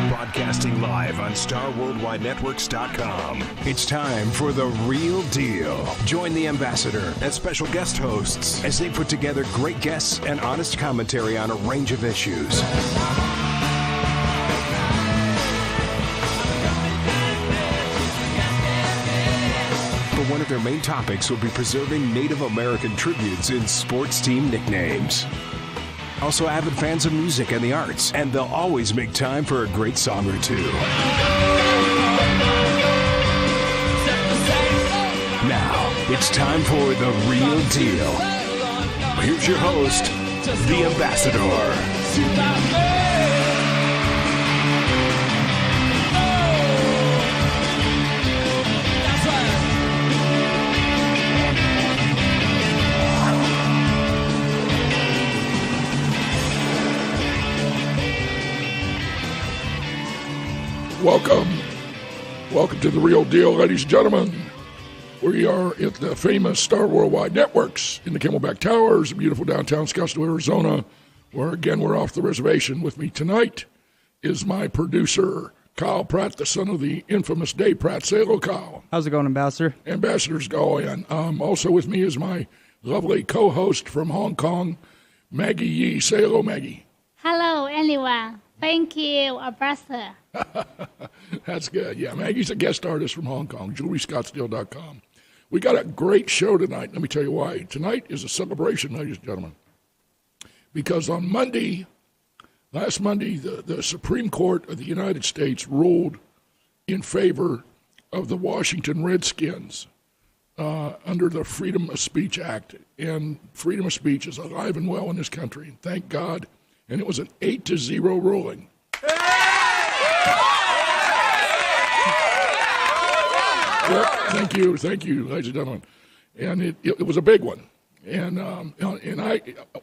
Broadcasting live on StarWorldWideNetworks.com. It's time for The Real Deal. Join the ambassador and special guest hosts as they put together great guests and honest commentary on a range of issues. One of their main topics will be preserving Native American tributes in sports team nicknames. Also avid fans of music and the arts, and they'll always make time for a great song or two. Now, it's time for The Real Deal. Here's your host, the Ambassador. Welcome to The Real Deal, ladies and gentlemen. We are at the famous Star Worldwide Networks in the Camelback Towers, beautiful downtown Scottsdale, Arizona, where again we're off the reservation. With me tonight is my producer, Kyle Pratt, the son of the infamous Dave Pratt. Say hello, Kyle. How's it going, Ambassador? Ambassador's going. Also with me is my lovely co-host from Hong Kong, Maggie Yee. Say hello, Maggie. Hello, everyone. Thank you, Ambassador. That's good. Yeah, Maggie's a guest artist from Hong Kong, jewelryscottsdale.com. We got a great show tonight. Let me tell you why. Tonight is a celebration, ladies and gentlemen, because on Monday, last Monday, the Supreme Court of the United States ruled in favor of the Washington Redskins under the Freedom of Speech Act. And freedom of speech is alive and well in this country. Thank God. And it was an 8-0 ruling. Yep, thank you, ladies and gentlemen. And it was a big one. And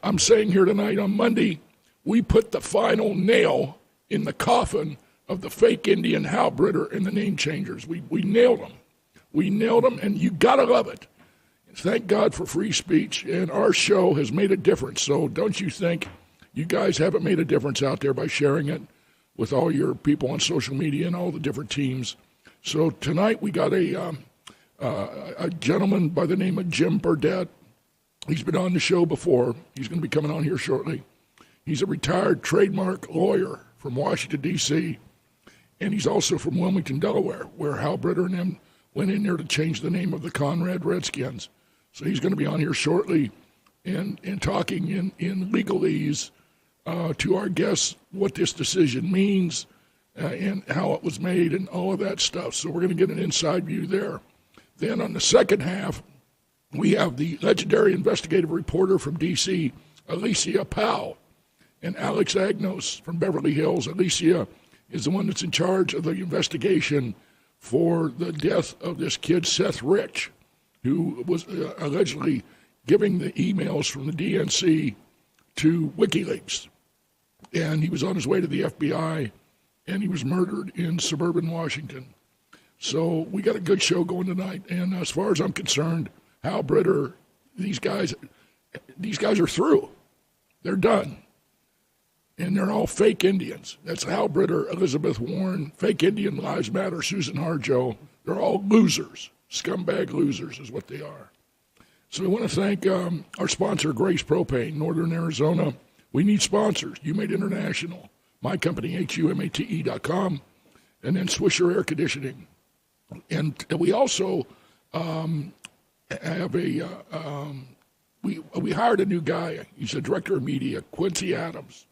I'm saying here tonight, on Monday, we put the final nail in the coffin of the fake Indian halbritter and the name changers. We nailed them. We nailed them, and you gotta love it. Thank God for free speech, and our show has made a difference. So don't you think you guys haven't made a difference out there by sharing it with all your people on social media and all the different teams? So tonight we got a gentleman by the name of Jim Burdett. He's been on the show before. He's going to be coming on here shortly. He's a retired trademark lawyer from Washington, D.C., and he's also from Wilmington, Delaware, where Hal Britter and him went in there to change the name of the Conrad Redskins. So he's going to be on here shortly and talking in legalese to our guests what this decision means and how it was made and all of that stuff. So we're going to get an inside view there. Then on the second half, we have the legendary investigative reporter from D.C., Alicia Powell, and Alex Agnos from Beverly Hills. Alicia is the one that's in charge of the investigation for the death of this kid, Seth Rich, who was allegedly giving the emails from the DNC to WikiLeaks. And he was on his way to the FBI, and he was murdered in suburban Washington. So we got a good show going tonight. And as far as I'm concerned, Hal Britter, these guys are through. They're done. And they're all fake Indians. That's Hal Britter, Elizabeth Warren, Fake Indian Lives Matter, Susan Harjo. They're all losers. Scumbag losers is what they are. So we want to thank our sponsor, Grace Propane, Northern Arizona. We need sponsors. UMate International, my company, HUMATE.com, and then Swisher Air Conditioning. And we also have we hired a new guy. He's a director of media, Quincy Adams.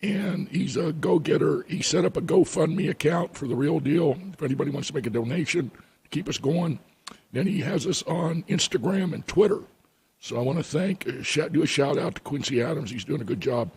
And he's a go-getter. He set up a GoFundMe account for The Real Deal, if anybody wants to make a donation to keep us going. Then he has us on Instagram and Twitter. So I want to do a shout-out to Quincy Adams. He's doing a good job.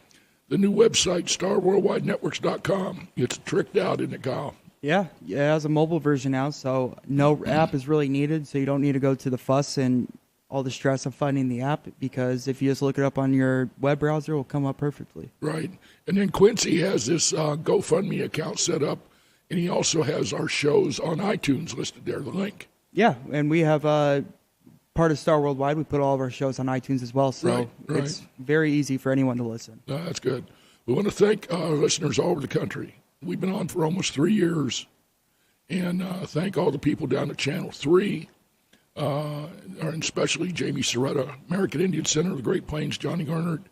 The new website, StarWorldWideNetworks.com. It's tricked out, isn't it, Kyle? Yeah, it has a mobile version now, so no app is really needed, so you don't need to go to the fuss and all the stress of finding the app, because if you just look it up on your web browser, it will come up perfectly. Right. And then Quincy has this GoFundMe account set up, and he also has our shows on iTunes listed there, the link. Yeah, and we have part of Star Worldwide. We put all of our shows on iTunes as well, so right. It's very easy for anyone to listen. That's good. We want to thank our listeners all over the country. We've been on for almost 3 years. And thank all the people down at Channel 3, and especially Jamie Soretta, American Indian Center of the Great Plains, Johnny Garnert.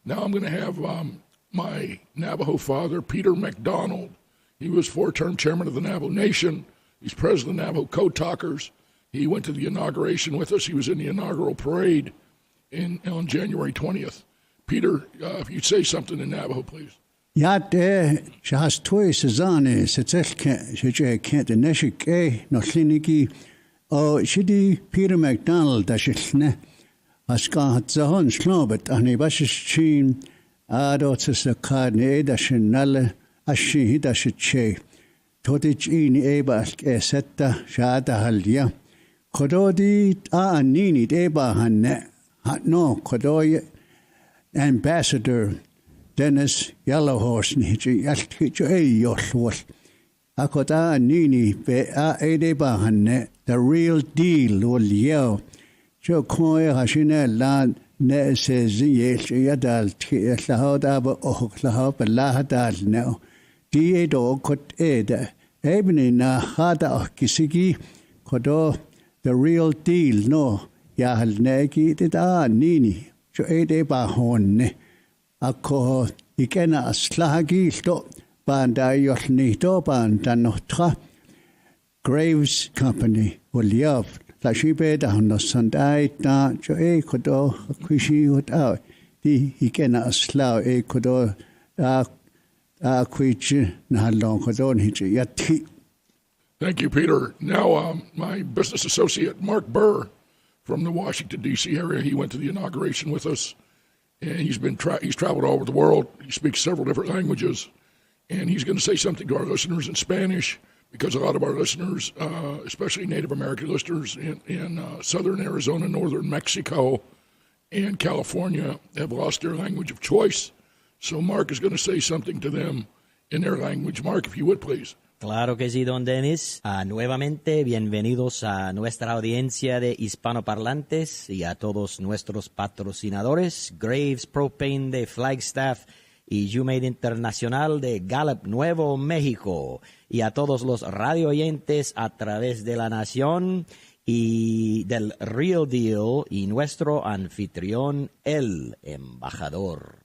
Now I'm going to have my Navajo father, Peter McDonald. He was 4-term chairman of the Navajo Nation. He's president of the Navajo Code Talkers. He went to the inauguration with us. He was in the inaugural parade on January 20th. Peter, if you'd say something in Navajo, please. Yate shas toy sezane setzelke sheje kent neshike no kliniki o shidi Peter McDonald dashne aska zahon slobet ani bashin ado tsakane dashnale ashi dashche todich in eba setta shada halya kododi anini eba hanne no kodoy ambassador Dennis Yellowhorse ni yalticho yolwol akota nini be edeba hanne the real deal wol yo jo koy hashine land ne says yadal tlahoda ba ohlahob lahadal no die do kot eda ebni na hada kisigi kodo the real deal no ya halnegi da nini jo edeba honne Ako ikena aslagi sto banda yolni to banda notra Graves Company William la shibe da no sandai da jo kodo kwishi hota di ikena asla kodo kwichi na long kodo ni yati. Thank you, Peter. Now, my business associate, Mark Burr, from the Washington, D.C. area, he went to the inauguration with us. And he's traveled all over the world. He speaks several different languages. And he's going to say something to our listeners in Spanish because a lot of our listeners, especially Native American listeners in southern Arizona, northern Mexico, and California, have lost their language of choice. So Mark is going to say something to them in their language. Mark, if you would, please. Claro que sí, don Dennis. Nuevamente, bienvenidos a nuestra audiencia de hispanoparlantes y a todos nuestros patrocinadores, Graves Propane de Flagstaff y YouMade Internacional de Gallup, Nuevo México, y a todos los radio oyentes a través de la nación y del Real Deal y nuestro anfitrión, el embajador.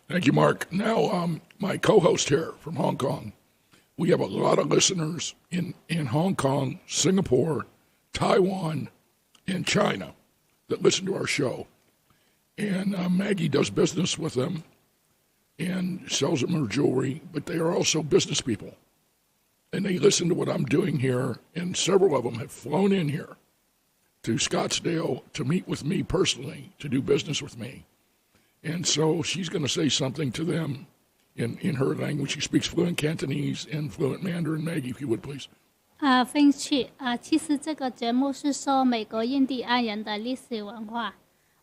Thank you, Mark. Now, my co-host here from Hong Kong. We have a lot of listeners in Hong Kong, Singapore, Taiwan, and China that listen to our show. And Maggie does business with them and sells them her jewelry, but they are also business people. And they listen to what I'm doing here, and several of them have flown in here to Scottsdale to meet with me personally, to do business with me. And so she's going to say something to them in her language. She speaks fluent Cantonese and fluent Mandarin. Maggie, if you would, please. Thank you. 其实这个节目是说美国印第安人的历史文化。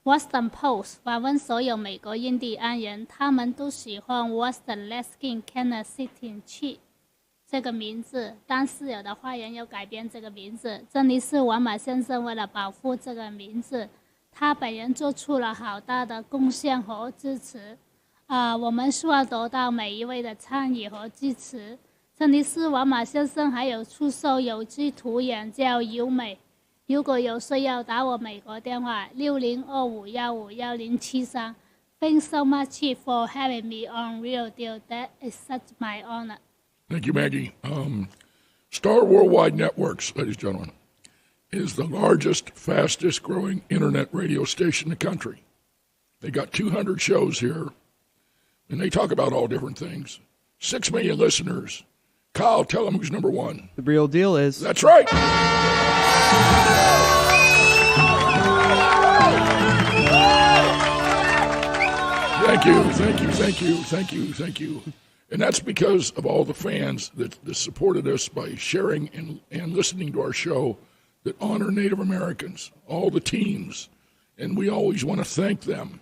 Western Post 访问所有美国印第安人，他们都喜欢 Western Redskins Kansas City Chiefs 这个名字，但是有的华人又改编这个名字。这里是王马先生为了保护这个名字，他本人做出了好大的贡献和支持。我们希望得到每一位的参与和支持。这里是王马先生还有出售有机土壤叫优美，如果有需要打我美国电话6025151073。Thanks so much for having me on Real Deal. That is such my honor. Thank you, Maggie. Star Worldwide Networks, ladies and gentlemen, is the largest, fastest growing internet radio station in the country. They got 200 shows here. And they talk about all different things. 6 million listeners. Kyle, tell them who's number one. The Real Deal is. That's right. Thank you. And that's because of all the fans that supported us by sharing and listening to our show that honor Native Americans, all the teams. And we always want to thank them.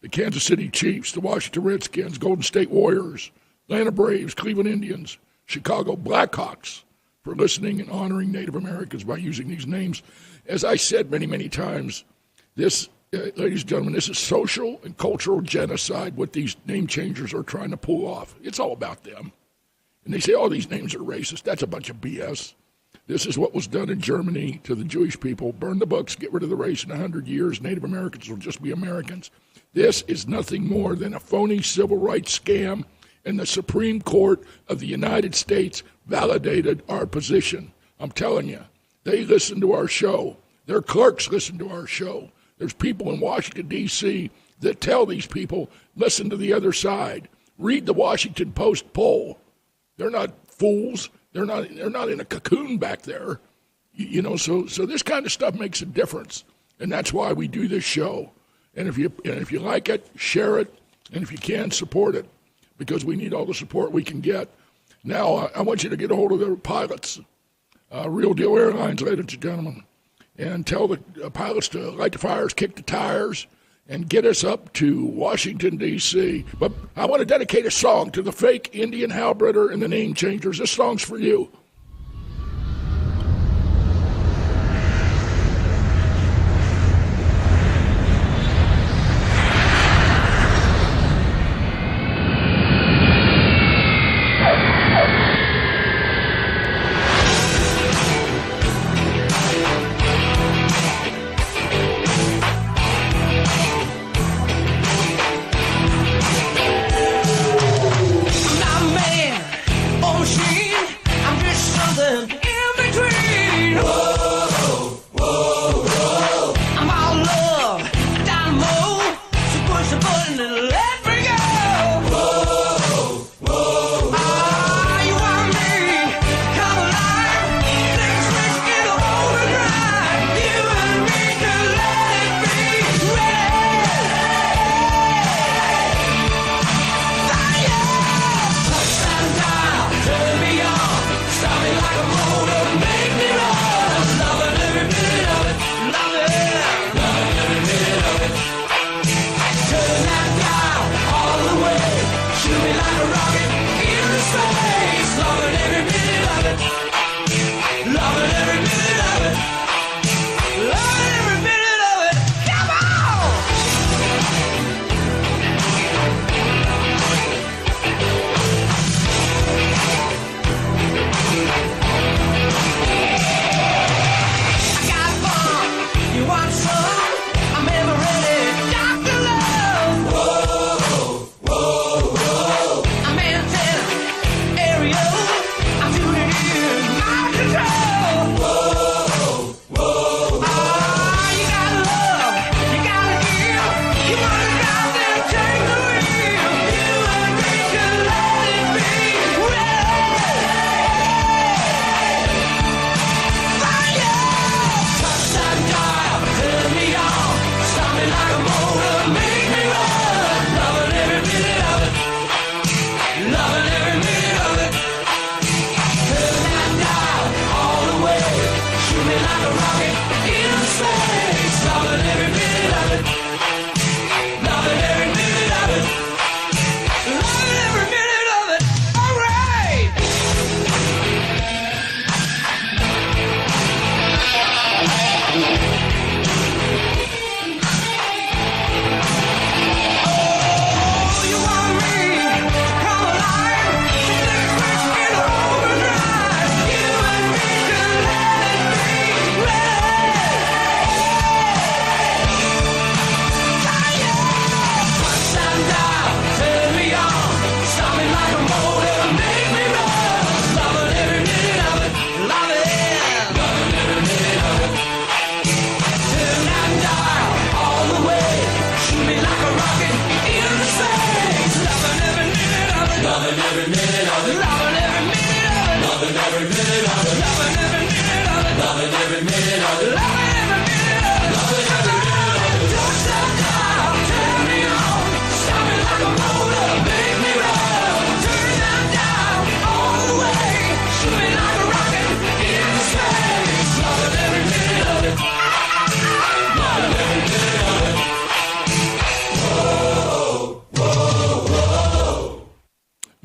The Kansas City Chiefs, the Washington Redskins, Golden State Warriors, Atlanta Braves, Cleveland Indians, Chicago Blackhawks for listening and honoring Native Americans by using these names. As I said many, many times, this ladies and gentlemen, this is social and cultural genocide, what these name changers are trying to pull off. It's all about them. And they say, oh, these names are racist. That's a bunch of BS. This is what was done in Germany to the Jewish people. Burn the books, get rid of the race in 100 years. Native Americans will just be Americans. This is nothing more than a phony civil rights scam, and the Supreme Court of the United States validated our position. I'm telling you, they listen to our show. Their clerks listen to our show. There's people in Washington, D.C. that tell these people, listen to the other side. Read the Washington Post poll. They're not fools. They're not in a cocoon back there. You know, so this kind of stuff makes a difference. And that's why we do this show. And if you like it, share it. And if you can, support it. Because we need all the support we can get. Now, I want you to get a hold of the pilots. Real Deal Airlines, ladies and gentlemen. And tell the pilots to light the fires, kick the tires, and get us up to Washington, D.C. But I want to dedicate a song to the fake Indian halbredder and the name changers. This song's for you.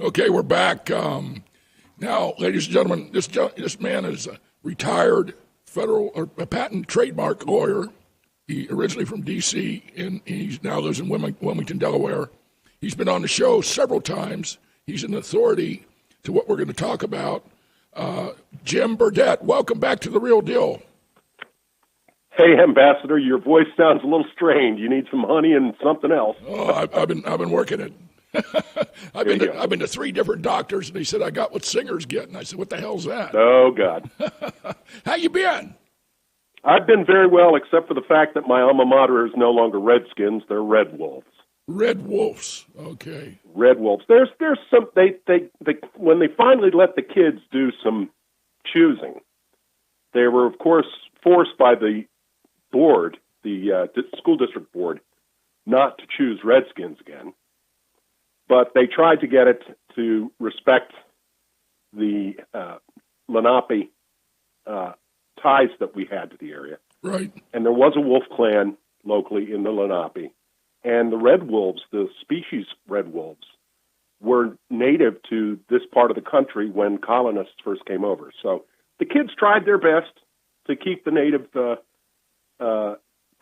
Okay, we're back. Now, ladies and gentlemen, this man is a retired federal or a patent trademark lawyer, He originally from D.C., and he now lives in Wilmington, Delaware. He's been on the show several times. He's an authority to what we're going to talk about. Jim Burdett, welcome back to The Real Deal. Hey, Ambassador, your voice sounds a little strained. You need some honey and something else. Oh, I've been working it. I've been to 3 different doctors, and they said I got what singers get. And I said, what the hell's that? Oh, God. How you been? I've been very well, except for the fact that my alma mater is no longer Redskins; they're Red Wolves. Red Wolves. Okay. Red Wolves. There's some they when they finally let the kids do some choosing, they were of course forced by the board, the school district board, not to choose Redskins again. But they tried to get it to respect the Lenape ties that we had to the area. Right. And there was a wolf clan locally in the Lenape. And the red wolves, the species red wolves, were native to this part of the country when colonists first came over. So the kids tried their best to keep the native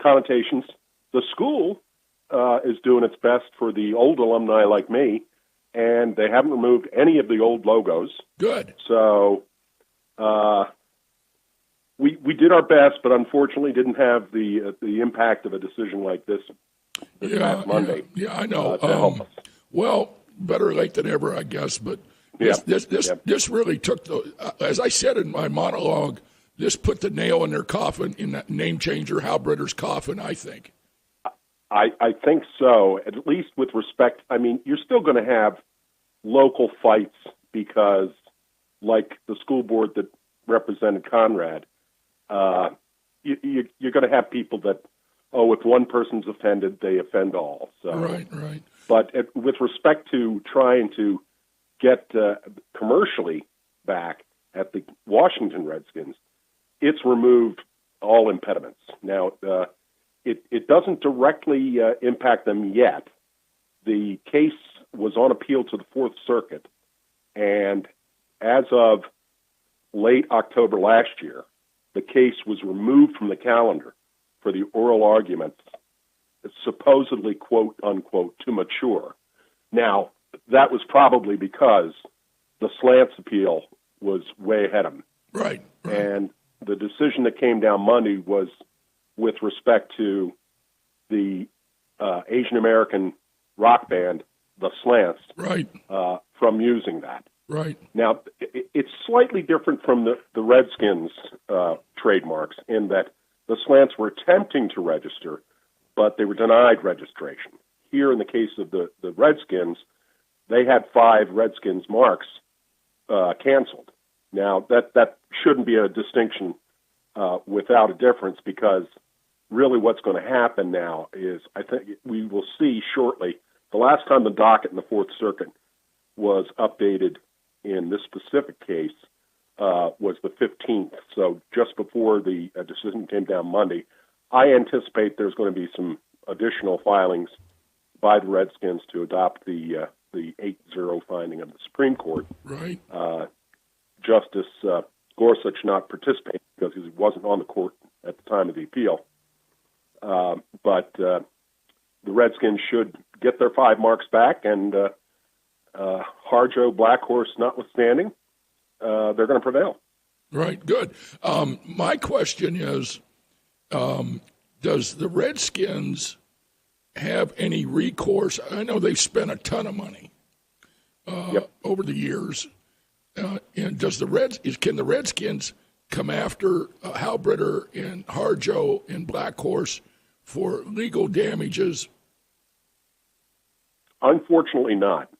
connotations. The school is doing its best for the old alumni like me, and they haven't removed any of the old logos. Good. So we did our best, but unfortunately didn't have the impact of a decision like this past Monday. Yeah, I know. To help us. Well, better late than ever, I guess. But this really took the, as I said in my monologue, this put the nail in their coffin, in that name changer Hal Britter's coffin, I think. I think so, at least with respect. I mean, you're still going to have local fights because, like the school board that represented Conrad, you're going to have people that, if one person's offended, they offend all. So, right. But with respect to trying to get commercially back at the Washington Redskins, it's removed all impediments. Now, it doesn't directly impact them yet. The case was on appeal to the Fourth Circuit, and as of late October last year, the case was removed from the calendar for the oral arguments, supposedly, quote, unquote, to mature. Now, that was probably because the Slants appeal was way ahead of them. Right. And the decision that came down Monday was with respect to the Asian American rock band, the Slants, right, from using that. Right. Now, it's slightly different from the Redskins trademarks in that the Slants were attempting to register, but they were denied registration. Here, in the case of the Redskins, they had 5 Redskins marks canceled. Now, that shouldn't be a distinction without a difference, because really what's going to happen now is, I think we will see shortly, the last time the docket in the Fourth Circuit was updated in this specific case was the 15th, so just before the decision came down Monday. I anticipate there's going to be some additional filings by the Redskins to adopt the 8-0 finding of the Supreme Court. Right. Justice Gorsuch not participating because he wasn't on the court at the time of the appeal. But the Redskins should get their 5 marks back, and Harjo Black Horse notwithstanding, they're going to prevail. Right, good. My question is, does the Redskins have any recourse? I know they've spent a ton of money over the years. And can the Redskins come after Hal Britter and Harjo and Black Horse for legal damages? Unfortunately not.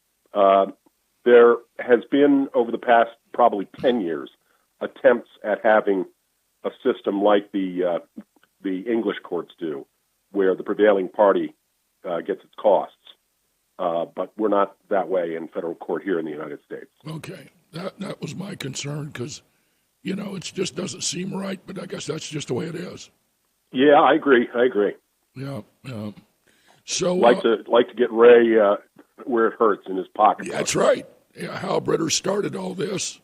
There has been, over the past probably 10 years, attempts at having a system like the English courts do, where the prevailing party gets its costs. But we're not that way in federal court here in the United States. Okay. That was my concern, because, it just doesn't seem right, but I guess that's just the way it is. Yeah, I agree. Yeah. So like to get Ray where it hurts, in his pocket. That's right. Yeah, Hal Britter started all this,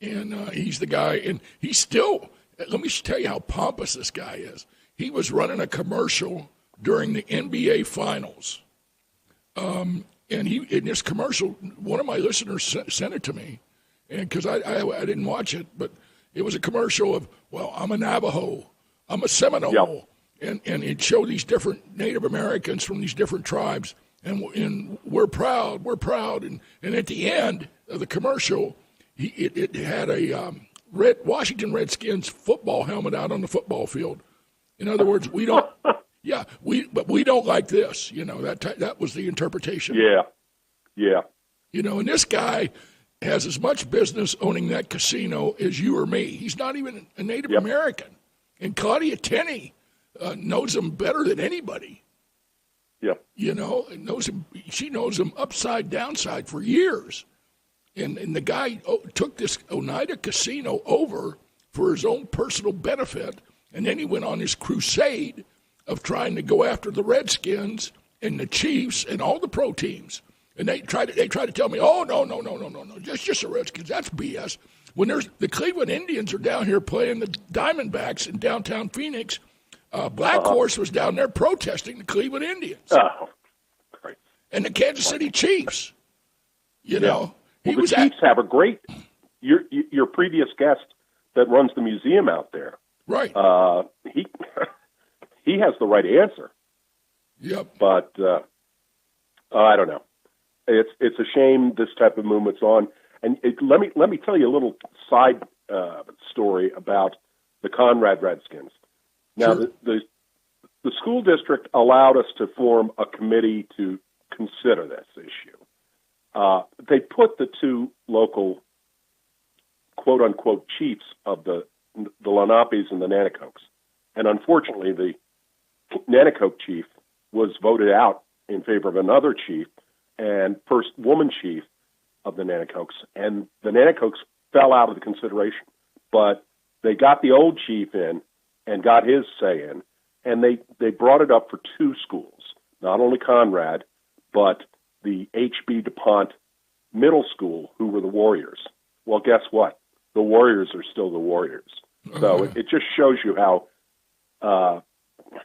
and he's the guy, and he's still. Let me tell you how pompous this guy is. he was running a commercial during the NBA Finals. And in this commercial, one of my listeners sent it to me, and because I didn't watch it, but it was a commercial of, well, I'm a Navajo, I'm a Seminole, and it showed these different Native Americans from these different tribes, and we're proud, and at the end of the commercial, it had a Washington Redskins football helmet out on the football field. In other words, we don't. Yeah, but we don't like this. That was the interpretation. Yeah. And this guy has as much business owning that casino as you or me. He's not even a Native American, and Claudia Tenney knows him better than anybody. Yep. And knows him. She knows him upside downside for years. And the guy took this Oneida casino over for his own personal benefit, and then he went on his crusade of trying to go after the Redskins and the Chiefs and all the pro teams. And they try to tell me, oh, no, just the Redskins. That's BS. When the Cleveland Indians are down here playing the Diamondbacks in downtown Phoenix, Black Horse was down there protesting the Cleveland Indians. Oh, great. And the Kansas City Chiefs, Well, the Chiefs have a great your previous guest that runs the museum out there. Right. He has the right answer. Yep. But I don't know. It's a shame this type of movement's on. And let me tell you a little side story about the Conrad Redskins. Now, sure. the school district allowed us to form a committee to consider this issue. They put the two local, quote-unquote, chiefs of the Lenapes and the Nanticokes. And unfortunately, the Nanticoke chief was voted out in favor of another chief and first woman chief of the Nanticokes. And the Nanticokes fell out of the consideration. But they got the old chief in and got his say in, and they brought it up for two schools, not only Conrad, but the H.B. DuPont Middle School, who were the Warriors. Well, guess what? The Warriors are still the Warriors. So it just shows you how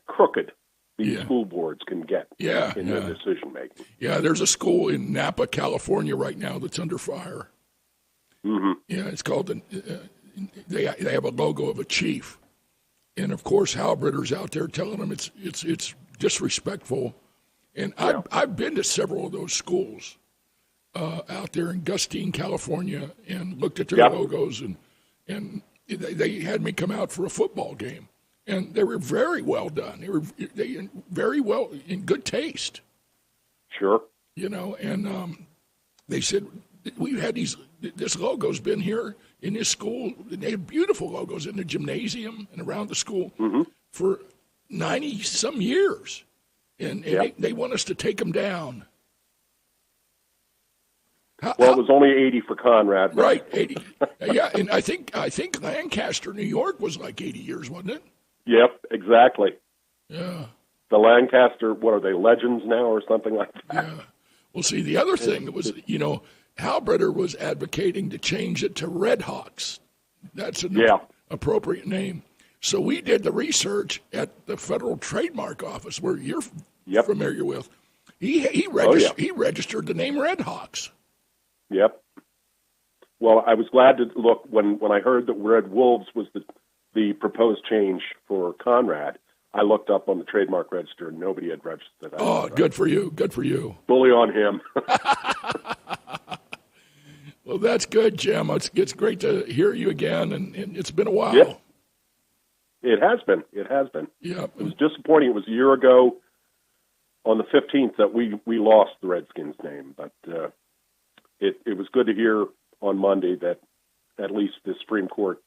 crooked these school boards can get in their decision-making. Yeah, there's a school in Napa, California right now that's under fire. Mm-hmm. Yeah, it's called, they have a logo of a chief. And, of course, Halberter's out there telling them it's disrespectful. And I've been to several of those schools out there in Gustine, California, and looked at their logos, and they had me come out for a football game, and they were very well done. They very well in good taste. Sure. And they said we've had this logo's been here in this school. They have beautiful logos in the gymnasium and around the school for 90 some years. And they want us to take them down. It was only 80 for Conrad. Right, 80. Yeah, and I think Lancaster, New York was like 80 years, wasn't it? Yep, exactly. Yeah. The Lancaster, what are they, legends now or something like that? Yeah. Well, see, the other thing was, Halberter was advocating to change it to Red Hawks. That's an appropriate name. So we did the research at the Federal Trademark Office, where you're familiar with. He registered the name Red Hawks. Yep. Well, I was glad to look when I heard that Red Wolves was the proposed change for Conrad. I looked up on the trademark register, and nobody had registered that. Oh, good for you. Good for you. Bully on him. Well, that's good, Jim. It's great to hear you again, and it's been a while. Yeah. It has been. Yeah. It was disappointing. It was a year ago on the 15th that we lost the Redskins name, but it was good to hear on Monday that at least the Supreme Court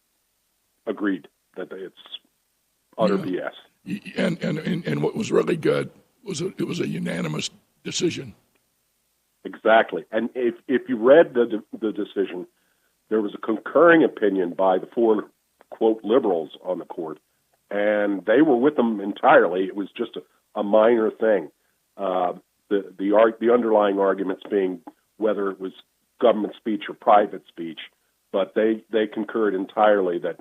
agreed that it's utter BS. And what was really good was it was a unanimous decision. Exactly. And if you read the decision, there was a concurring opinion by the four, quote, liberals on the court, and they were with them entirely. It was just a minor thing. The underlying arguments being whether it was government speech or private speech, but they concurred entirely that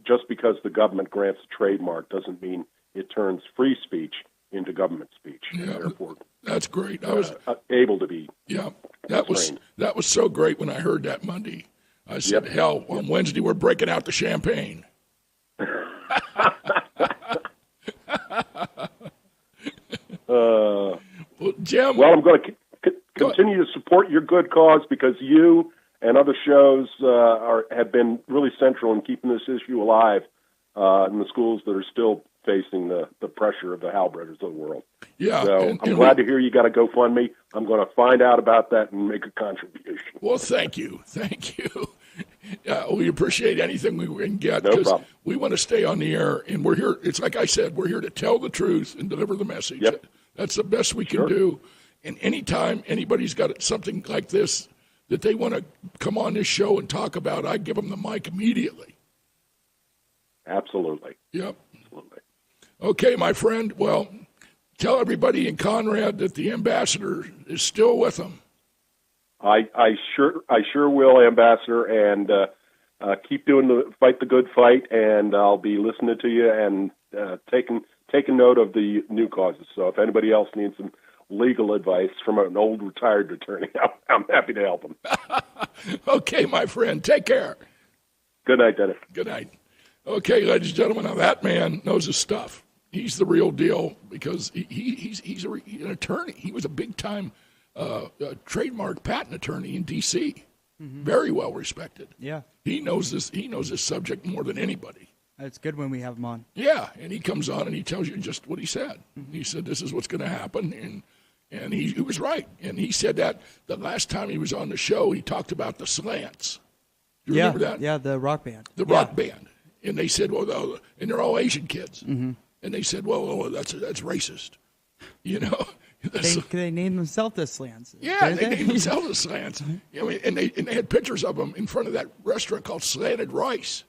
just because the government grants a trademark doesn't mean it turns free speech into government speech. Yeah, therefore, that's great. I was able to be. Yeah, that was so great when I heard that Monday. I said, hell, on Wednesday we're breaking out the champagne. Well, Jim. Well, I'm going to continue to support your good cause because you and other shows have been really central in keeping this issue alive in the schools that are still facing the pressure of the halbredders of the world. Yeah. So I'm glad to hear you got a GoFundMe. I'm going to find out about that and make a contribution. Well, thank you. Thank you. We appreciate anything we can get because we want to stay on the air, and we're here. It's like I said, we're here to tell the truth and deliver the message. Yep. That's the best we can do. And anytime anybody's got something like this that they want to come on this show and talk about, I give them the mic immediately. Absolutely. Yep. Absolutely. Okay, my friend. Well, tell everybody in Conrad that the ambassador is still with them. I sure will, Ambassador, and keep doing fight the good fight, and I'll be listening to you and taking note of the new causes. So if anybody else needs some legal advice from an old retired attorney, I'm happy to help them. Okay, my friend, take care. Good night, Dennis. Good night. Okay, ladies and gentlemen, now that man knows his stuff. He's the real deal because he's an attorney. He was a big-time trademark patent attorney in D.C. Mm-hmm. Very well respected. Yeah. He knows this subject more than anybody. It's good when we have him on. Yeah, and he comes on and he tells you just what he said. Mm-hmm. He said this is what's going to happen, and he was right. And he said that the last time he was on the show, he talked about the Slants. Do you remember that? Yeah, the rock band. The rock band. And they said, well, and they're all Asian kids. Mm-hmm. And they said, well, that's racist. You know? They named themselves the Slants. Yeah, they named themselves the Slants. I mean, and they had pictures of them in front of that restaurant called Slanted Rice.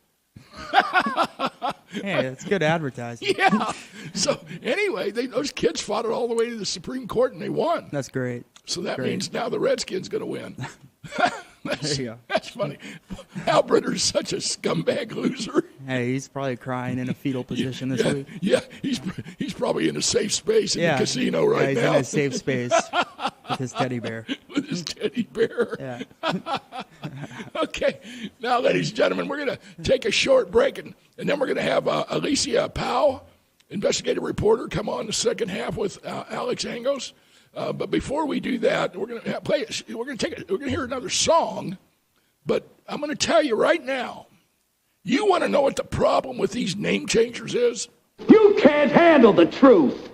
Hey, it's good advertising. Yeah. So anyway, those kids fought it all the way to the Supreme Court, and they won. That's great. So that means now the Redskins going to win. There you go. That's funny. Albritter's such a scumbag loser. Hey, he's probably crying in a fetal position this week. Yeah, he's probably in a safe space in the casino right now. Now. He's in a safe space with his teddy bear. With his teddy bear. Yeah. Okay. Now, ladies and gentlemen, we're going to take a short break, and then we're going to have Alicia Powell, investigative reporter, come on the second half with Alex Angos. But before we do that, we're going to play. We're going to hear another song. But I'm going to tell you right now, you want to know what the problem with these name changers is? You can't handle the truth.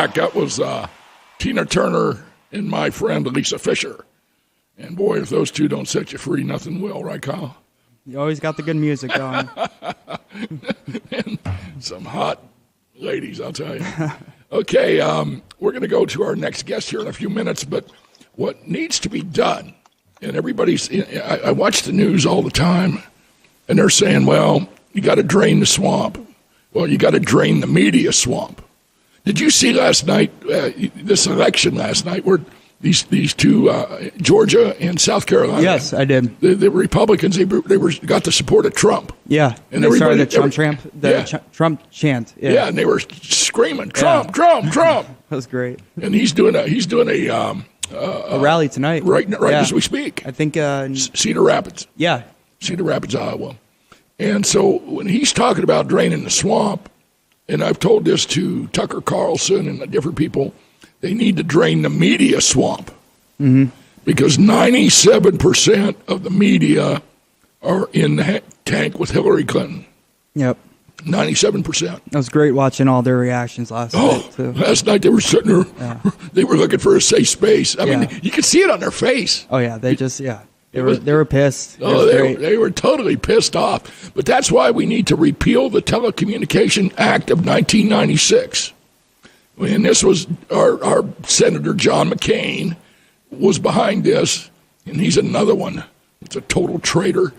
back. That was Tina Turner and my friend Lisa Fisher. And boy, if those two don't set you free, nothing will, right, Kyle? You always got the good music going. And some hot ladies, I'll tell you. Okay, we're going to go to our next guest here in a few minutes, but what needs to be done, and I watch the news all the time, and they're saying, well, you got to drain the swamp. Well, you got to drain the media swamp. Did you see last night, this election last night, where these two, Georgia and South Carolina? Yes, I did. The Republicans, they got the support of Trump. Yeah, and they started the Trump chant. Yeah, and they were screaming, Trump, Trump, Trump. That was great. And he's doing a rally tonight. Right as we speak. I think Cedar Rapids. Yeah. Cedar Rapids, Iowa. And so when he's talking about draining the swamp, and I've told this to Tucker Carlson and the different people, they need to drain the media swamp. Mm-hmm. Because 97% of the media are in the tank with Hillary Clinton. Yep. 97%. It was great watching all their reactions last night, too. Last night they were sitting there. Yeah. They were looking for a safe space. I mean, you could see it on their face. Oh, yeah. They were pissed. They were totally pissed off. But that's why we need to repeal the Telecommunication Act of 1996. And this was our Senator John McCain was behind this, and he's another one. It's a total traitor.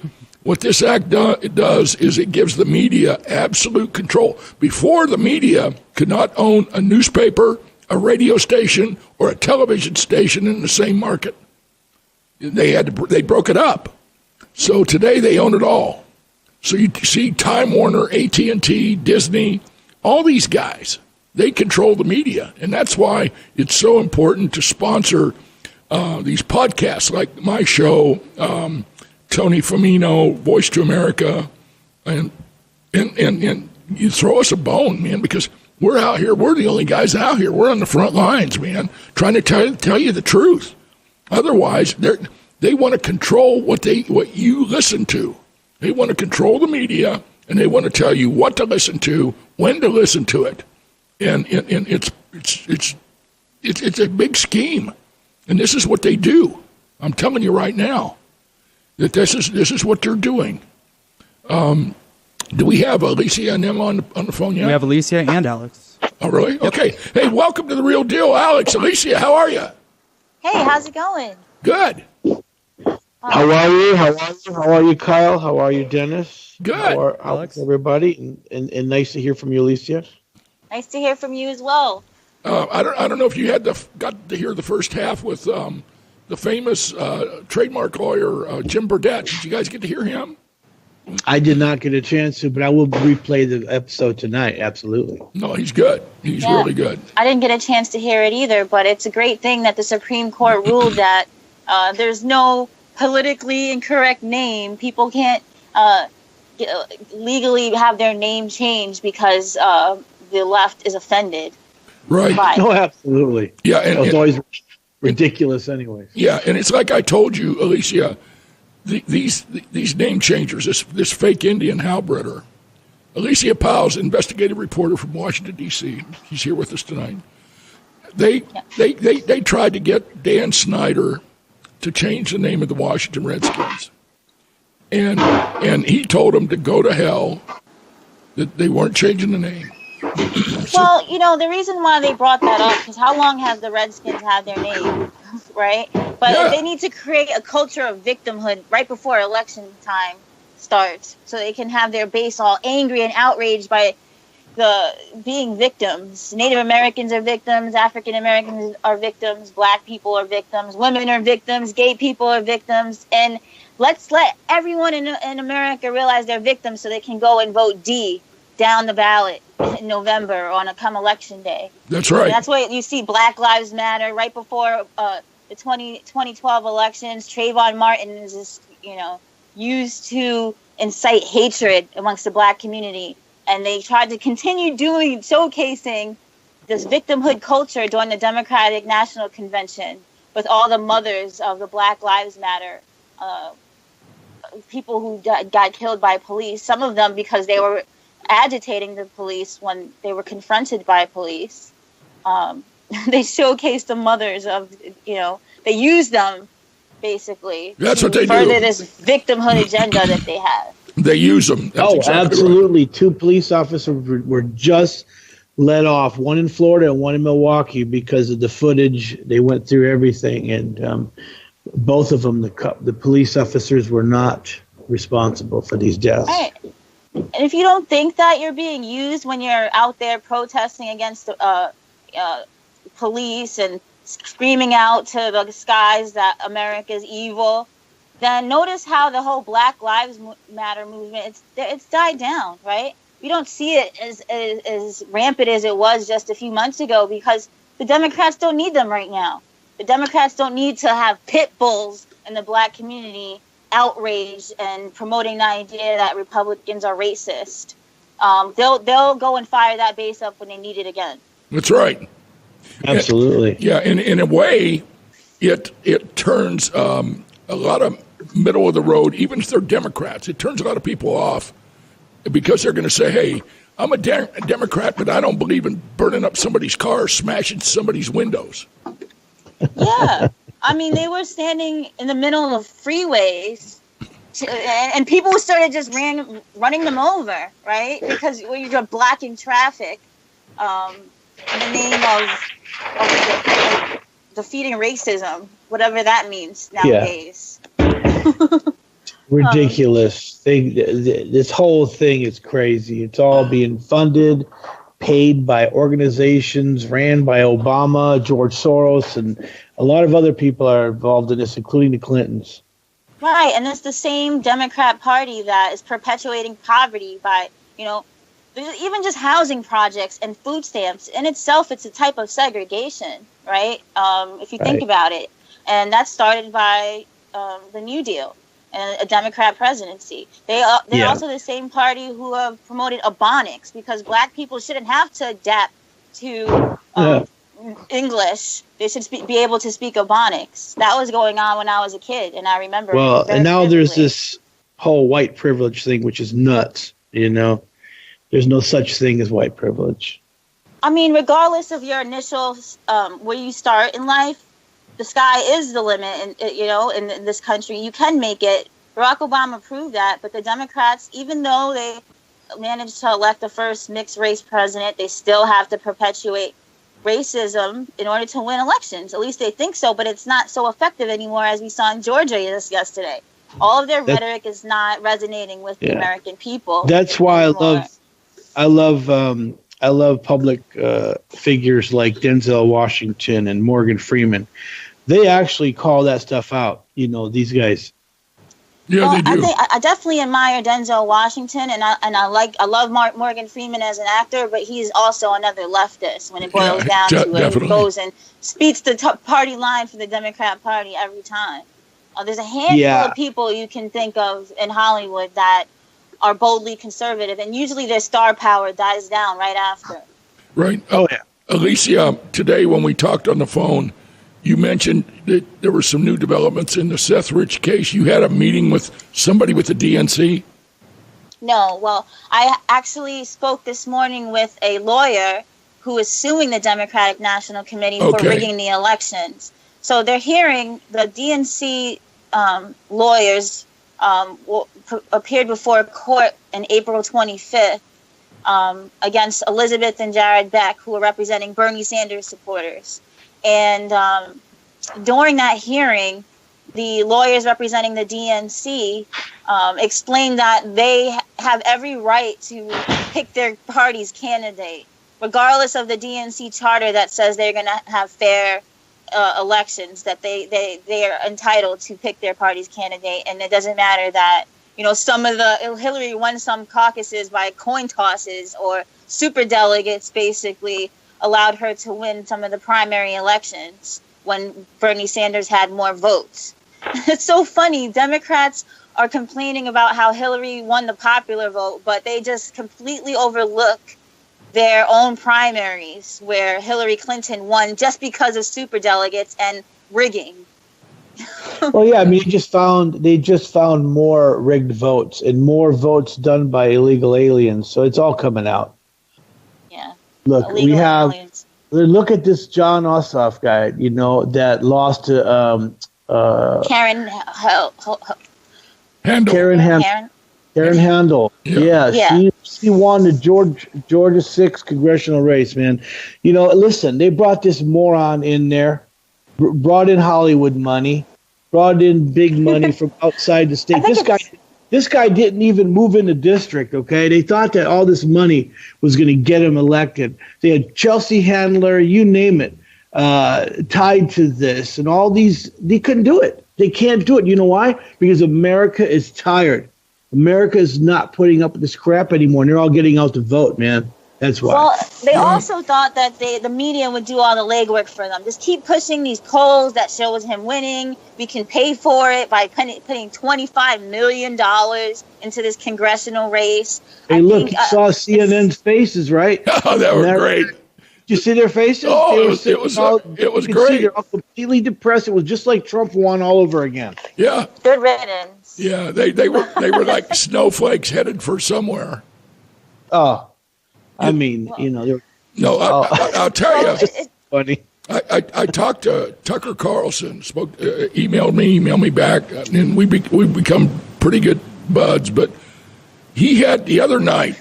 What this act does is it gives the media absolute control. Before, the media could not own a newspaper, a radio station, or a television station in the same market. They broke it up. So today they own it all. So you see Time Warner, AT&T, Disney, all these guys, they control the media. And that's why it's so important to sponsor these podcasts like my show, Tony Famino, Voice to America, and you throw us a bone, man, because we're out here. We're the only guys out here. We're on the front lines, man, trying to tell you the truth. Otherwise, they want to control what you listen to. They want to control the media, and they want to tell you what to listen to, when to listen to it, and it's a big scheme, and this is what they do. I'm telling you right now that this is what they're doing. Do we have Alicia and them on the phone yet? We have Alicia and Alex. Oh, really? Yep. Okay. Hey, welcome to The Real Deal, Alex. Alicia, how are you? Hey, how's it going? Good. How are you? How are you, Kyle? How are you, Dennis? Good. How are Alex, everybody? And nice to hear from you, Alicia. Nice to hear from you as well. I don't know if you got to hear the first half with the famous trademark lawyer Jim Burdett. Did you guys get to hear him? I did not get a chance to, but I will replay the episode tonight. Absolutely. No, he's good. He's really good. I didn't get a chance to hear it either, but it's a great thing that the Supreme Court ruled that there's no politically incorrect name. People can't legally have their name changed because the left is offended. Right. No, absolutely. Yeah, and it's always ridiculous anyways. Yeah, and it's like I told you, Alicia, these name changers, this fake Indian halbredder. Alicia Powell's investigative reporter from Washington, D.C. She's here with us tonight. They tried to get Dan Snyder to change the name of the Washington Redskins. And he told them to go to hell, that they weren't changing the name. Well, the reason why they brought that up is how long have the Redskins had their name, right? But they need to create a culture of victimhood right before election time starts so they can have their base all angry and outraged by being victims. Native Americans are victims, African Americans are victims, black people are victims, women are victims, gay people are victims, and let's let everyone in America realize they're victims so they can go and vote D down the ballot in November on come election day. That's right. And that's why you see Black Lives Matter right before the 2012 elections. Trayvon Martin is just, used to incite hatred amongst the black community. And they tried to continue showcasing this victimhood culture during the Democratic National Convention with all the mothers of the Black Lives Matter people who got killed by police, some of them because they were agitating the police when they were confronted by police. they showcase the mothers of, they use them basically That's to what they further do. this victimhood agenda that they have. They use them. That's exactly absolutely. Right. 2 police officers were just let off, one in Florida and one in Milwaukee, because of the footage. They went through everything, and both of them, the police officers, were not responsible for these deaths. Right. And if you don't think that you're being used when you're out there protesting against police and screaming out to the skies that America's evil, then notice how the whole Black Lives Matter movement, it's died down, right? We don't see it as rampant as it was just a few months ago, because the Democrats don't need them right now. The Democrats don't need to have pit bulls in the Black community outraged and promoting the idea that Republicans are racist. They'll go and fire that base up when they need it again. That's right. Absolutely. Yeah, in a way, it turns a lot of middle of the road, even if they're Democrats, it turns a lot of people off because they're going to say, hey, I'm a Democrat, but I don't believe in burning up somebody's car, smashing somebody's windows. Yeah. I mean, they were standing in the middle of freeways, and people started just running them over, right? Because you're blocking traffic in the name of defeating racism, whatever that means nowadays. Yeah. Ridiculous thing. This whole thing is crazy. It's all being funded, paid by organizations ran by Obama, George Soros, and a lot of other people are involved in this, including the Clintons. Right, and it's the same Democrat Party that is perpetuating poverty by, even just housing projects and food stamps. In itself, it's a type of segregation, right? If you think about it. And that started by the New Deal and a Democrat presidency. They're also the same party who have promoted Ebonics, because Black people shouldn't have to adapt to English. They should be able to speak Ebonics. That was going on when I was a kid, and I remember. Well, and now vividly. there's this whole white privilege thing, which is nuts. There's no such thing as white privilege. I mean, regardless of your initial where you start in life, the sky is the limit. And in this country, you can make it. Barack Obama proved that. But the Democrats, even though they managed to elect the first mixed race president, they still have to perpetuate racism in order to win elections. At least they think so, but it's not so effective anymore, as we saw in Georgia yesterday. All of their rhetoric is not resonating with the American people. That's why anymore. I love public figures like Denzel Washington and Morgan Freeman. They actually call that stuff out. These guys. Yeah, they do. I definitely admire Denzel Washington, and I love Morgan Freeman as an actor, but he's also another leftist when it boils down to it. He goes and speaks the party line for the Democrat Party every time. There's a handful of people you can think of in Hollywood that are boldly conservative, and usually their star power dies down right after. Right. Oh, yeah. Alicia, today when we talked on the phone, you mentioned that there were some new developments in the Seth Rich case. You had a meeting with somebody with the DNC? No. Well, I actually spoke this morning with a lawyer who is suing the Democratic National Committee for rigging the elections. So they're hearing the DNC lawyers appeared before court on April 25th against Elizabeth and Jared Beck, who are representing Bernie Sanders supporters. And during that hearing, the lawyers representing the DNC explained that they have every right to pick their party's candidate, regardless of the DNC charter that says they're going to have fair elections, that they are entitled to pick their party's candidate. And it doesn't matter that, some of Hillary won some caucuses by coin tosses, or superdelegates basically allowed her to win some of the primary elections when Bernie Sanders had more votes. It's so funny. Democrats are complaining about how Hillary won the popular vote, but they just completely overlook their own primaries where Hillary Clinton won just because of superdelegates and rigging. Well, yeah, I mean, they just found more rigged votes and more votes done by illegal aliens. So it's all coming out. Yeah. Look, we have Look at this John Ossoff guy, that lost to Karen Handel. Karen Handel. Yeah. She won the Georgia 6 congressional race, man. Listen, they brought this moron in there, brought in Hollywood money, brought in big money from outside the state. This guy didn't even move in the district, okay? They thought that all this money was going to get him elected. They had Chelsea Handler, you name it, tied to this. And all these, they couldn't do it. They can't do it. You know why? Because America is tired. America is not putting up with this crap anymore, and they're all getting out to vote, man. That's why. Well, they also thought that the media would do all the legwork for them. Just keep pushing these polls that shows him winning. We can pay for it by putting $25 million into this congressional race. Hey, look, you saw CNN's faces, right? Oh, that was great. Did you see their faces? Oh, it was great. They're all completely depressed. It was just like Trump won all over again. Yeah. Good riddance. Yeah, they were like snowflakes headed for somewhere. Oh. I mean, No, I'll tell you. It's funny. I talked to Tucker Carlson, emailed me back, and we've become pretty good buds. But he had the other night,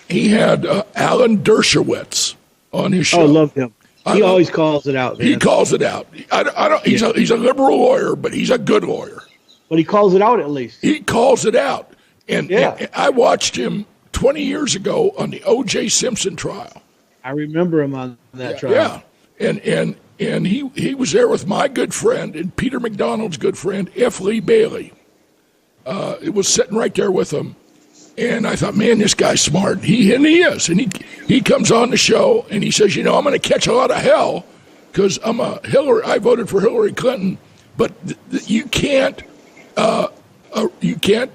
Alan Dershowitz on his show. Oh, I love him. He always calls it out, man. He calls it out. I don't. He's a liberal lawyer, but he's a good lawyer. But he calls it out at least. He calls it out, and I watched him 20 years ago on the O.J. Simpson trial. I remember him on that trial. Yeah, and he was there with my good friend and Peter McDonald's good friend, F. Lee Bailey. It was sitting right there with him. And I thought, man, this guy's smart. He is. And he comes on the show and he says, I'm going to catch a lot of hell because I voted for Hillary Clinton, but you can't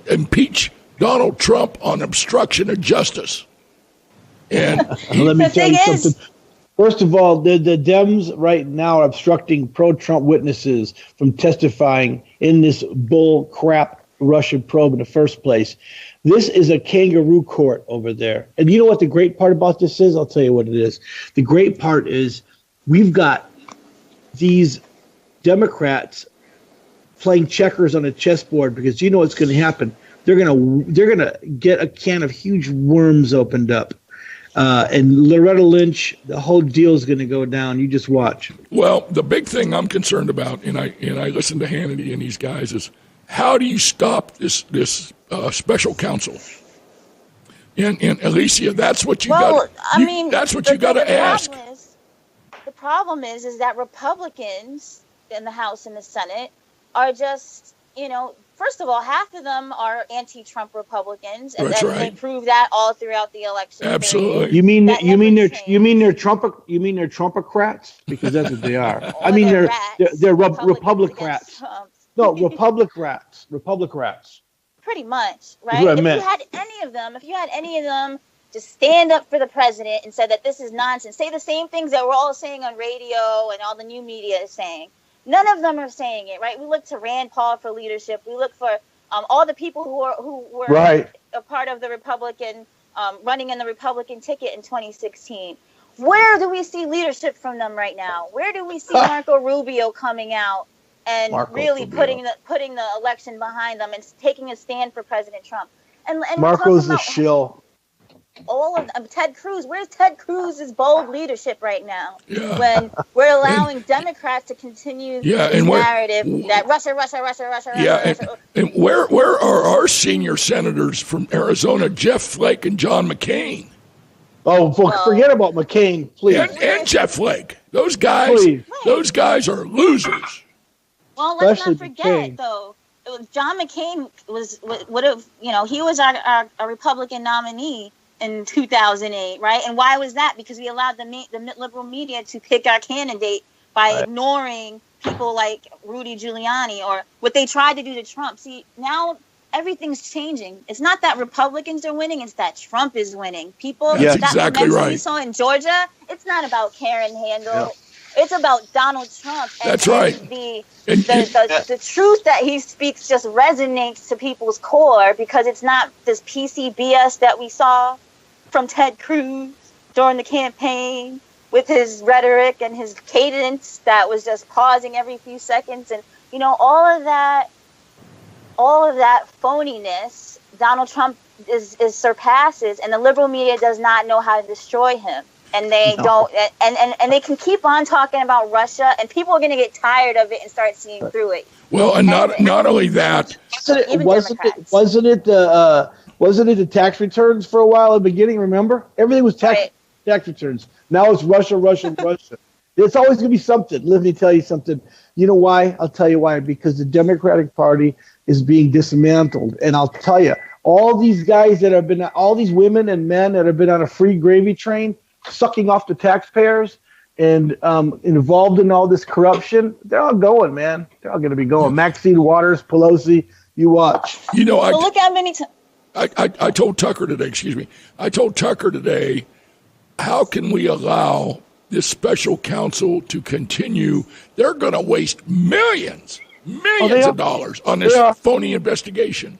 impeach Donald Trump on obstruction of justice. And let me tell you something. First of all, the Dems right now are obstructing pro-Trump witnesses from testifying in this bull crap Russian probe in the first place. This is a kangaroo court over there. And you know what the great part about this is? I'll tell you what it is. The great part is we've got these Democrats playing checkers on a chessboard because you know what's going to happen. They're gonna get a can of huge worms opened up, and Loretta Lynch. The whole deal is going to go down. You just watch. Well, the big thing I'm concerned about, and I listen to Hannity and these guys, is how do you stop this special counsel? And Alicia, that's what you got. That's what you got to ask. The problem is that Republicans in the House and the Senate are just, first of all, half of them are anti-Trump Republicans, and they prove that all throughout the election. Absolutely. You mean they're Trumpocrats? Because that's what they are. They're Republicrats. No, Republicrats. Pretty much, right? If you had any of them just stand up for the president and said that this is nonsense, say the same things that we're all saying on radio and all the new media is saying. None of them are saying it, right? We look to Rand Paul for leadership. We look for all the people who were a part of the Republican, running in the Republican ticket in 2016. Where do we see leadership from them right now? Where do we see Marco Rubio coming out and putting the election behind them and taking a stand for President Trump? And Marco's the shill. All of them. Ted Cruz. Where's Ted Cruz's bold leadership right now? Yeah. When we're allowing Democrats to continue this narrative that Russia. Yeah, and where are our senior senators from Arizona, Jeff Flake and John McCain? Oh, forget about McCain, please. And Jeff Flake. Those guys are losers. Well, let's not forget, though. John McCain would have, he was our Republican nominee in 2008, right? And why was that? Because we allowed the liberal media to pick our candidate by ignoring people like Rudy Giuliani or what they tried to do to Trump. See, now everything's changing. It's not that Republicans are winning; it's that Trump is winning. People, that's exactly right. We saw in Georgia, it's not about Karen Handel. Yeah. It's about Donald Trump. And, that's right. The truth that he speaks just resonates to people's core because it's not this PC BS that we saw from Ted Cruz during the campaign. with his rhetoric and his cadence that was just pausing every few seconds, and all of that phoniness, Donald Trump is surpasses, and the liberal media does not know how to destroy him. And they don't, and they can keep on talking about Russia, and people are going to get tired of it and start seeing through it. Well, and not only that, wasn't it the tax returns for a while at the beginning? Remember, everything was tax returns. Now it's Russia. It's always going to be something. Let me tell you something. You know why? I'll tell you why. Because the Democratic Party is being dismantled, and I'll tell you, all these guys that have been, all these women and men that have been on a free gravy train, sucking off the taxpayers and involved in all this corruption, they're all going, man. They're all going to be going. Maxine Waters, Pelosi, you watch. Look how many times. I told Tucker today, how can we allow this special counsel to continue? They're going to waste millions of dollars on this phony investigation.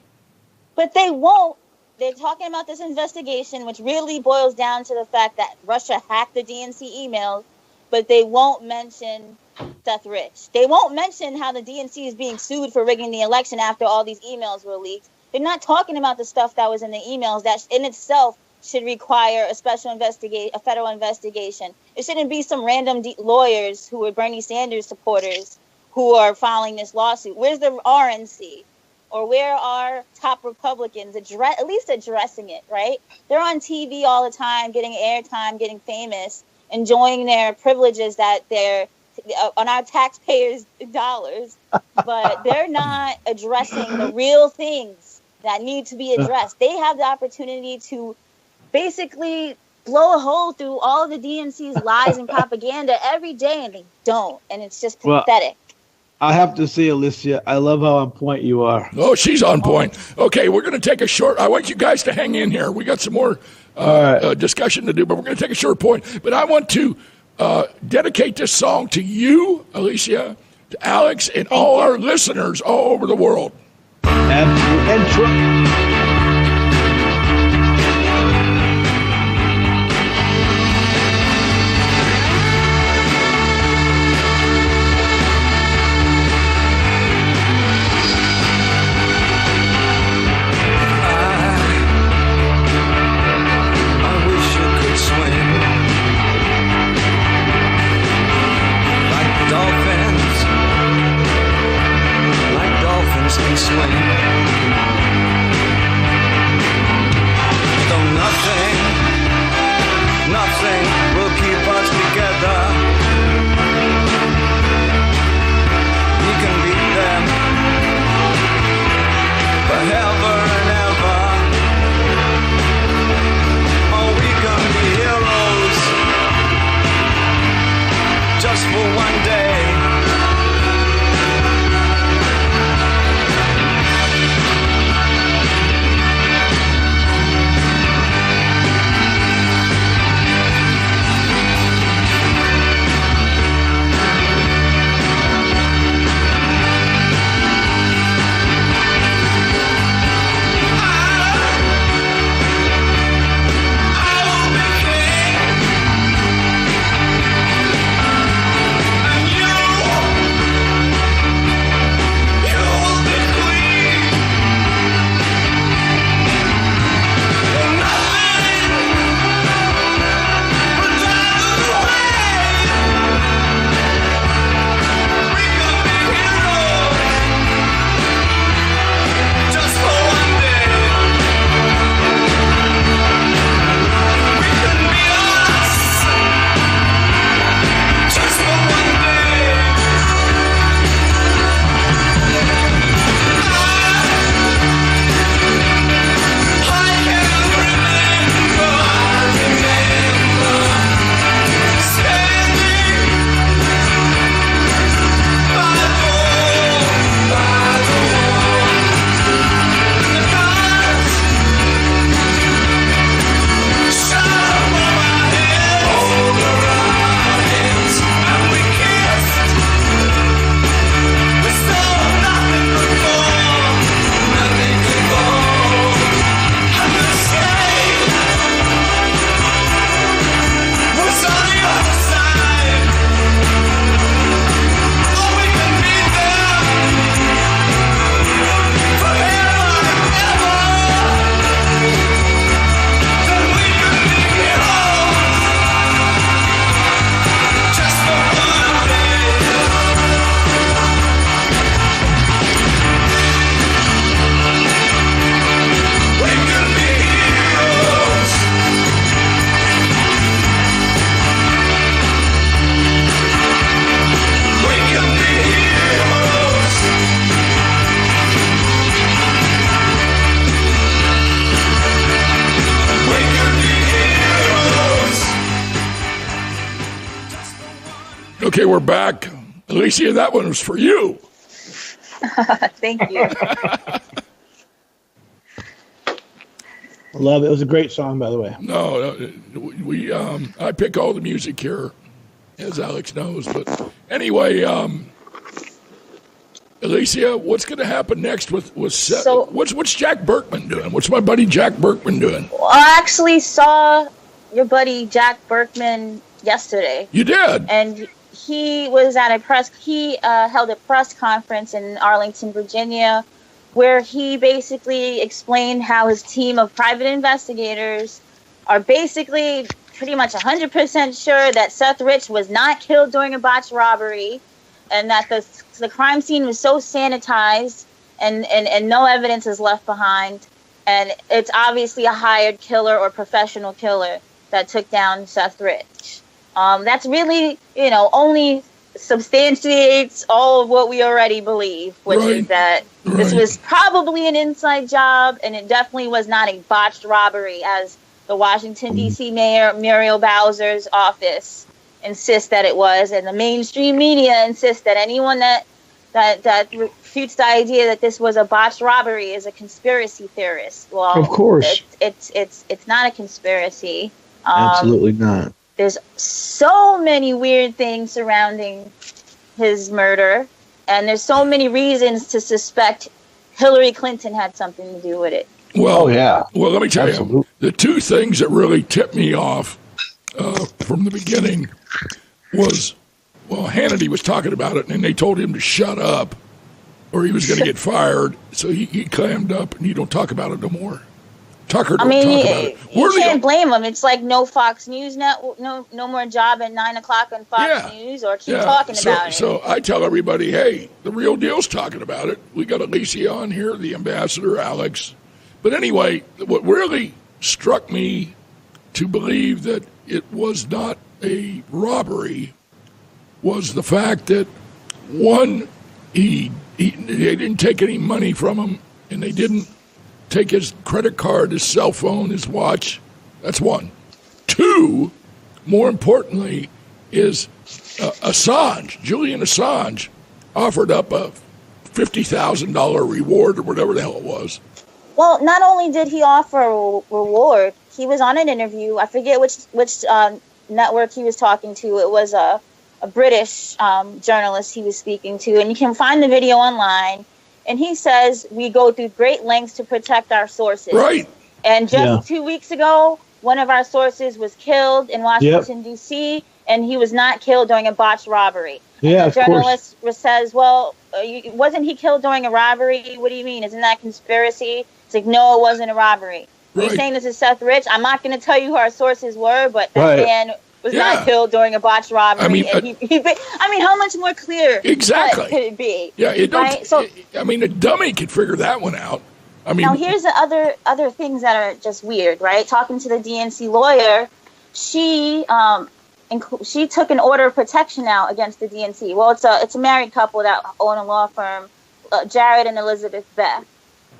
But they won't. They're talking about this investigation, which really boils down to the fact that Russia hacked the DNC emails, but they won't mention Seth Rich. They won't mention how the DNC is being sued for rigging the election after all these emails were leaked. They're not talking about the stuff that was in the emails that in itself should require a federal investigation. It shouldn't be some random lawyers who are Bernie Sanders supporters who are filing this lawsuit. Where's the RNC? Or where are top Republicans at least addressing it, right? They're on TV all the time, getting airtime, getting famous, enjoying their privileges that they're on our taxpayers' dollars, but they're not addressing the real things that need to be addressed. They have the opportunity to basically blow a hole through all of the DNC's lies and propaganda every day, and they don't, and it's just pathetic. I have to say, Alicia, I love how on point you are. Oh, she's on point. Okay, we're going to take a short. I want you guys to hang in here. We got some more discussion to do, but we're going to take a short point. But I want to dedicate this song to you, Alicia, to Alex, and all our listeners all over the world. And nothing will keep us together. We can beat them forever and ever. Oh, we can be heroes just for one day. Okay, we're back. Alicia, that one was for you. Thank you. Love it. It was a great song, by the way. No, I pick all the music here, as Alex knows. But anyway, Alicia, what's going to happen next with Seth? So- what's Jack Berkman doing? What's my buddy Jack Berkman doing? Well, I actually saw your buddy Jack Berkman yesterday. You did? And he was at held a press conference in Arlington, Virginia, where he basically explained how his team of private investigators are basically pretty much 100% sure that Seth Rich was not killed during a botched robbery, and that the crime scene was so sanitized and no evidence is left behind, and it's obviously a hired killer or professional killer that took down Seth Rich. That's really, only substantiates all of what we already believe, which is that this was probably an inside job, and it definitely was not a botched robbery, as the Washington, D.C. Mayor Muriel Bowser's office insists that it was, and the mainstream media insists that anyone that refutes the idea that this was a botched robbery is a conspiracy theorist. Well, of course, it's not a conspiracy. Absolutely not. There's so many weird things surrounding his murder, and there's so many reasons to suspect Hillary Clinton had something to do with it. Well, Well, let me tell you, the two things that really tipped me off from the beginning was, Hannity was talking about it, and they told him to shut up, or he was going to get fired. So he clammed up, and you don't talk about it no more. Tucker don't talk about it. You can't blame him. It's like no Fox News network, no more job at 9 o'clock on Fox News, or keep talking about it. So I tell everybody, hey, the real deal's talking about it. We got Alicia on here, the ambassador, Alex. But anyway, what really struck me to believe that it was not a robbery was the fact that, one, they didn't take any money from him, and they didn't take his credit card, his cell phone, his watch. That's one. Two, more importantly, is Julian Assange offered up a $50,000 reward or whatever the hell it was. Well, not only did he offer a reward, he was on an interview. I forget which network he was talking to. It was a British journalist he was speaking to, and you can find the video online. And he says, we go through great lengths to protect our sources. Right. And just 2 weeks ago, one of our sources was killed in Washington, D.C., and he was not killed during a botched robbery. Yeah, and the journalist says, well, wasn't he killed during a robbery? What do you mean? Isn't that conspiracy? It's like, no, it wasn't a robbery. Right. He's saying this is Seth Rich. I'm not going to tell you who our sources were, but that man was not killed during a botched robbery. I mean, how much more clear could it be? Yeah, a dummy could figure that one out. Now here's the other things that are just weird, right? Talking to the DNC lawyer, she took an order of protection out against the DNC. Well, it's a married couple that own a law firm, Jared and Elizabeth Beck,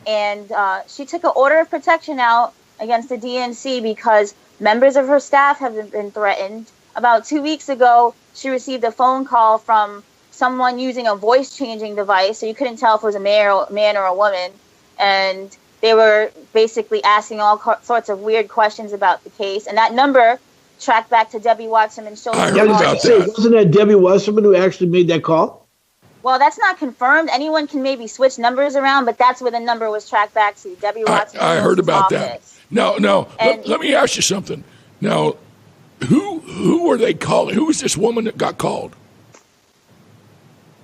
and she took an order of protection out against the DNC because members of her staff have been threatened. About 2 weeks ago, she received a phone call from someone using a voice-changing device, so you couldn't tell if it was a man or a woman. And they were basically asking all sorts of weird questions about the case. And that number tracked back to Debbie Wasserman. I heard about that. Wasn't that Debbie Wasserman who actually made that call? Well, that's not confirmed. Anyone can maybe switch numbers around, but that's where the number was tracked back to. Debbie Wasserman. I heard about that. No. Let me ask you something. Now, who were they calling? Who was this woman that got called?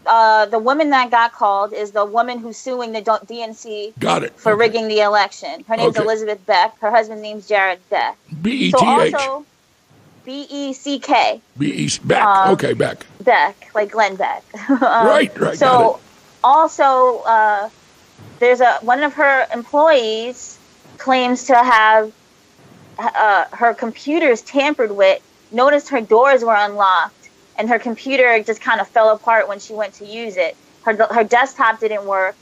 The woman that got called is the woman who's suing the DNC for rigging the election. Her name's Elizabeth Beck. Her husband's name's Jared Beck. B-E-T-H. So also, B-E-C-K. Beck. Beck. Beck, like Glenn Beck. Right. So also, there's one of her employees claims to have her computers tampered with, noticed her doors were unlocked, and her computer just kind of fell apart when she went to use it. Her desktop didn't work,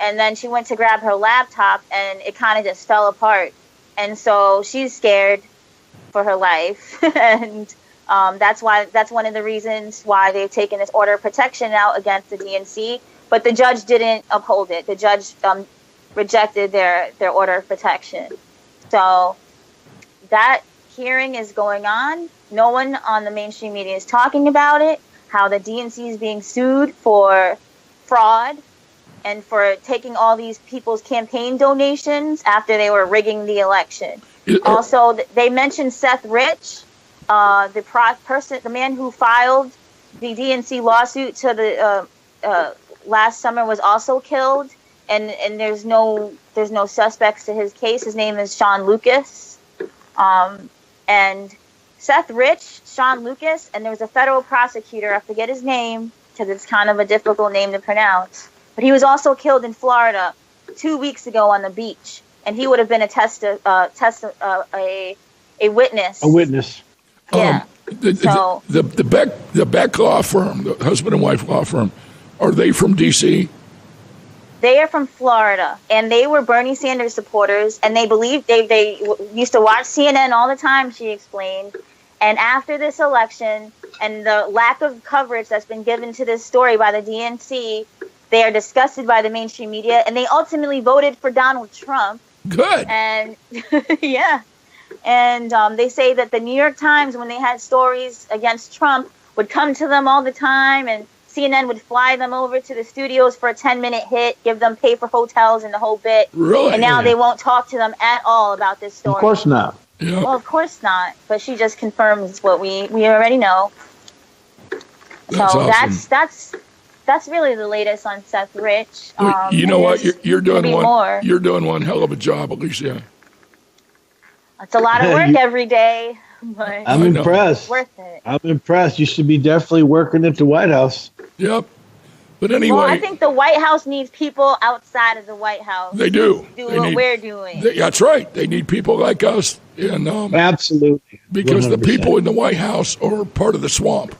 and then she went to grab her laptop, and it kind of just fell apart. And so she's scared for her life, and That's one of the reasons why they've taken this order of protection out against the DNC. But the judge didn't uphold it. The judge rejected their order of protection. So that hearing is going on. No one on the mainstream media is talking about it, how the DNC is being sued for fraud and for taking all these people's campaign donations after they were rigging the election. Also, they mentioned Seth Rich, the man who filed the DNC lawsuit to the last summer was also killed, and there's no suspects to his case. His name is Sean Lucas, and Seth Rich, Sean Lucas, and there was a federal prosecutor. I forget his name because it's kind of a difficult name to pronounce. But he was also killed in Florida 2 weeks ago on the beach, and he would have been a witness. A witness. Yeah. The Beck law firm, the husband and wife law firm, are they from D.C.? They are from Florida, and they were Bernie Sanders supporters, and they believed they used to watch CNN all the time, she explained. And after this election and the lack of coverage that's been given to this story by the DNC, they are disgusted by the mainstream media, and they ultimately voted for Donald Trump. Good. And yeah. And they say that the New York Times, when they had stories against Trump, would come to them all the time, and CNN would fly them over to the studios for a 10-minute hit, give them pay for hotels and the whole bit. Really? And now they won't talk to them at all about this story. Of course not. Yeah. Well, of course not. But she just confirms what we already know. That's awesome. That's really the latest on Seth Rich. You know what? You're doing one. More. You're doing one hell of a job, Alicia. It's a lot of work every day, but I'm impressed. Worth it. I'm impressed. You should be definitely working at the White House. Yep. But anyway, well, I think the White House needs people outside of the White House. They do. We're doing. That's right. They need people like us. And absolutely. Because 100%. the people in the White House are part of the swamp.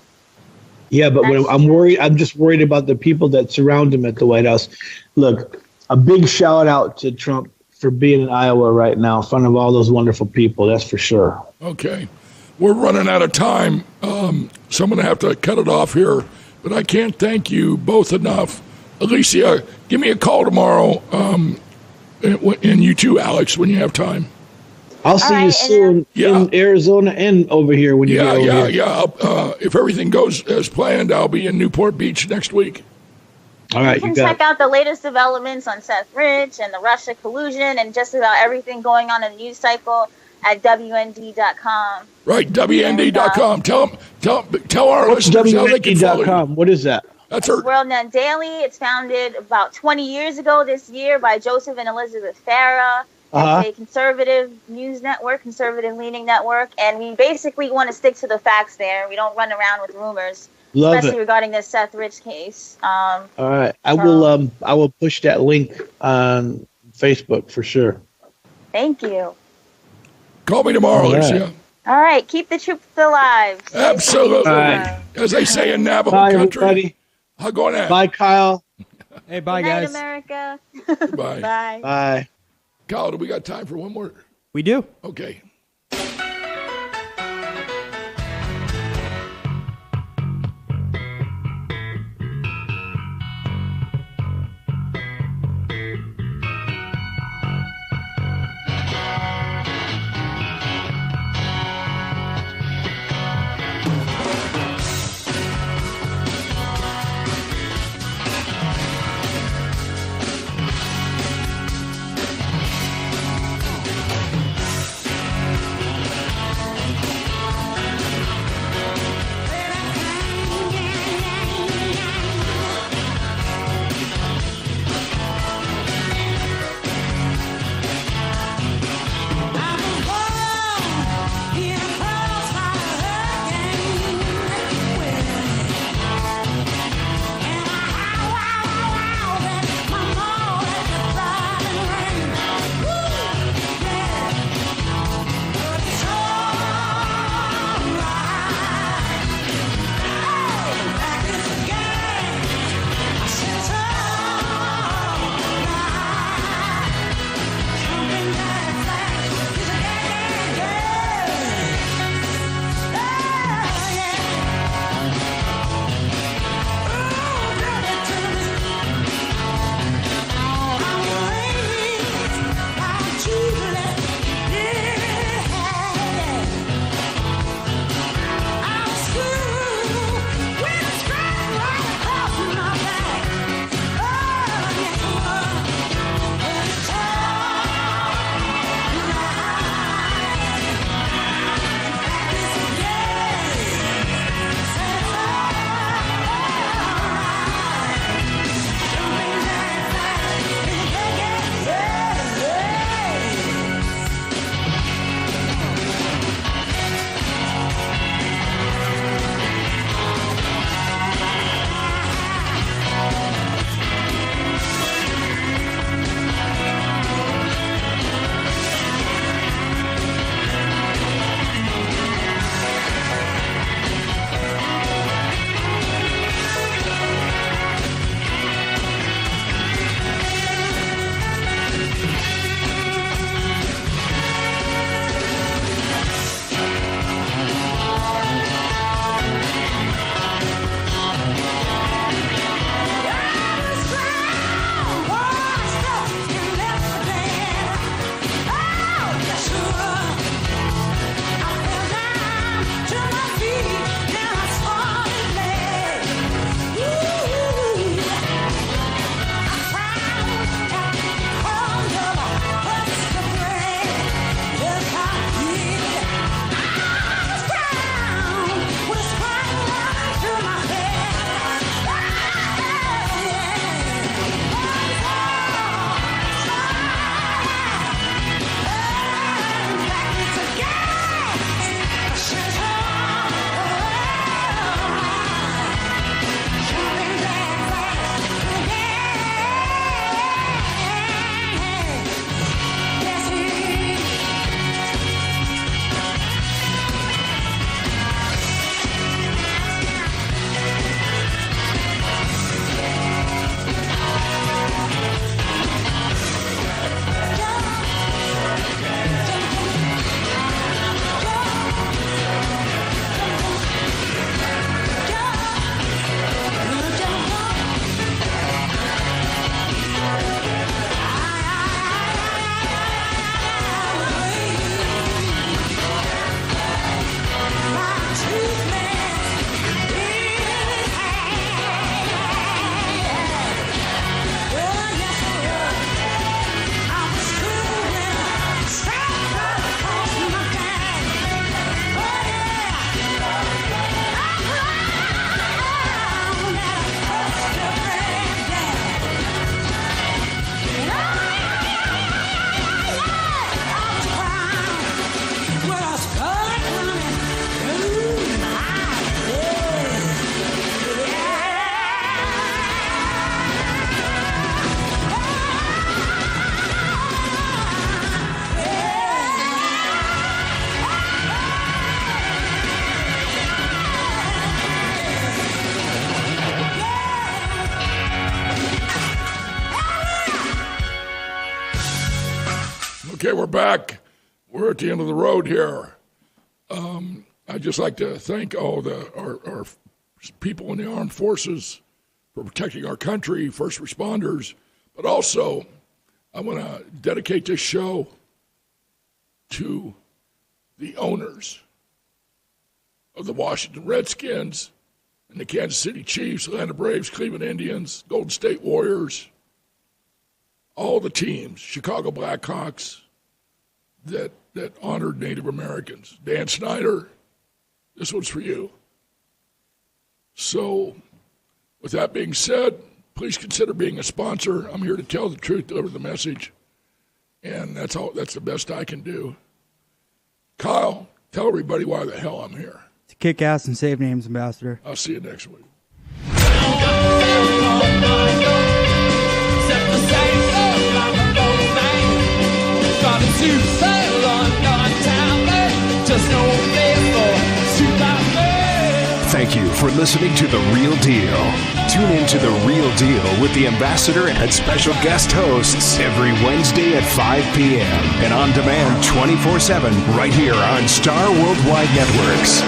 Yeah, but I'm just worried about the people that surround him at the White House. Look, a big shout out to Trump for being in Iowa right now in front of all those wonderful people. That's for sure. Okay. We're running out of time, so I'm going to have to cut it off here. But I can't thank you both enough. Alicia, give me a call tomorrow, and you too, Alex, when you have time. I'll see you soon in Arizona and over here when you get over here. Yeah. If everything goes as planned, I'll be in Newport Beach next week. All right, you can check out the latest developments on Seth Rich and the Russia collusion and just about everything going on in the news cycle at WND.com. Right, WND.com. Tell our listeners how they can follow you. What is that? That's her. WorldNet Daily. It's founded about 20 years ago this year by Joseph and Elizabeth Farah. It's a conservative news network, conservative-leaning network, and we basically want to stick to the facts there. We don't run around with rumors, especially regarding this Seth Rich case. All right, I will push that link on Facebook for sure. Thank you. Call me tomorrow, Alicia. All right, keep the troops alive. Absolutely. As they say in Navajo country. Everybody. I'll go on. Bye, Kyle. Hey, bye, Good night, guys. America. Bye. Bye. Bye. Kyle, do we got time for one more? We do. Okay. Okay, we're back. We're at the end of the road here. I'd just like to thank all our people in the armed forces for protecting our country, first responders, but also I want to dedicate this show to the owners of the Washington Redskins and the Kansas City Chiefs, Atlanta Braves, Cleveland Indians, Golden State Warriors, all the teams, Chicago Blackhawks, that honored Native Americans. Dan Snyder, this one's for you. So, with that being said, please consider being a sponsor. I'm here to tell the truth, deliver the message, and that's the best I can do. Kyle, tell everybody why the hell I'm here. To kick ass and save names, Ambassador. I'll see you next week. Thank you for listening to The Real Deal. Tune in to The Real Deal with the Ambassador and special guest hosts every Wednesday at 5 p.m. and on demand 24/7 right here on Star Worldwide Networks.